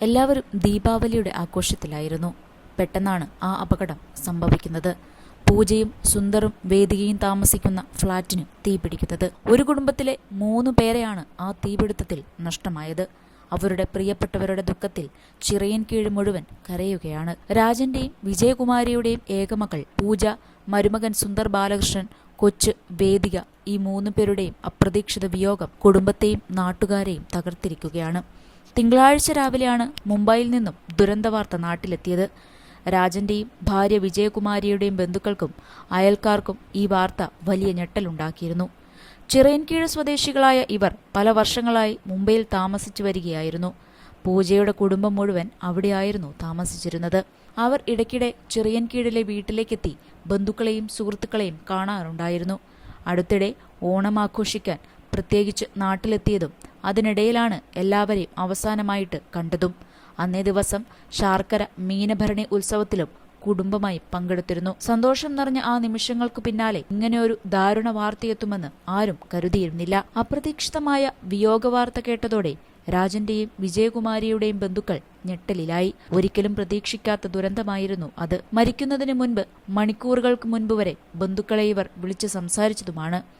എല്ലാവരും ദീപാവലിയുടെ ആഘോഷത്തിലായിരുന്നു. പെട്ടെന്നാണ് ആ അപകടം സംഭവിക്കുന്നത്. പൂജയും സുന്ദറും വേദികയും താമസിക്കുന്ന ഫ്ളാറ്റിന് തീപിടിക്കുന്നത്. ഒരു കുടുംബത്തിലെ 3 പേരെയാണ് ആ തീപിടുത്തത്തിൽ നഷ്ടമായത്. അവരുടെ പ്രിയപ്പെട്ടവരുടെ ദുഃഖത്തിൽ ചിറയൻകീഴ് മുഴുവൻ കരയുകയാണ്. രാജന്റെയും വിജയകുമാരിയുടെയും ഏകമകൾ പൂജ, മരുമകൻ സുന്ദർ ബാലകൃഷ്ണൻ, കൊച്ച് വേദിക, ഈ 3 പേരുടെയും അപ്രതീക്ഷിത വിയോഗം കുടുംബത്തെയും നാട്ടുകാരെയും തകർത്തിരിക്കുകയാണ്. തിങ്കളാഴ്ച രാവിലെയാണ് മുംബൈയിൽ നിന്നും ദുരന്തവാർത്ത നാട്ടിലെത്തിയത്. രാജന്റെയും ഭാര്യ വിജയകുമാരിയുടെയും ബന്ധുക്കൾക്കും അയൽക്കാർക്കും ഈ വാർത്ത വലിയ ഞെട്ടലുണ്ടാക്കിയിരുന്നു. ചിറയൻകീഴ് സ്വദേശികളായ ഇവർ പല വർഷങ്ങളായി മുംബൈയിൽ താമസിച്ചു വരികയായിരുന്നു. പൂജയുടെ കുടുംബം മുഴുവൻ അവിടെയായിരുന്നു താമസിച്ചിരുന്നത്. അവർ ഇടയ്ക്കിടെ ചിറയൻകീഴിലെ വീട്ടിലേക്കെത്തി ബന്ധുക്കളെയും സുഹൃത്തുക്കളെയും കാണാറുണ്ടായിരുന്നു. അടുത്തിടെ ഓണം ആഘോഷിക്കാൻ പ്രത്യേകിച്ച് നാട്ടിലെത്തിയതും അതിനിടയിലാണ് എല്ലാവരെയും അവസാനമായിട്ട് കണ്ടതും. അന്നേ ദിവസം ശാർക്കര മീനഭരണി ഉത്സവത്തിലും കുടുംബമായി പങ്കെടുത്തിരുന്നു. സന്തോഷം നിറഞ്ഞ ആ നിമിഷങ്ങൾക്കു പിന്നാലെ ഇങ്ങനെയൊരു ദാരുണ വാർത്തയെത്തുമെന്ന് ആരും കരുതിയിരുന്നില്ല. അപ്രതീക്ഷിതമായ വിയോഗ വാർത്ത കേട്ടതോടെ രാജന്റെയും വിജയകുമാരിയുടെയും ബന്ധുക്കൾ ഞെട്ടലിലായി. ഒരിക്കലും പ്രതീക്ഷിക്കാത്ത ദുരന്തമായിരുന്നു അത്. മരിക്കുന്നതിന് മുൻപ് മണിക്കൂറുകൾക്ക് മുൻപ് വരെ ബന്ധുക്കളെ ഇവർ വിളിച്ച് സംസാരിച്ചതുമാണ്.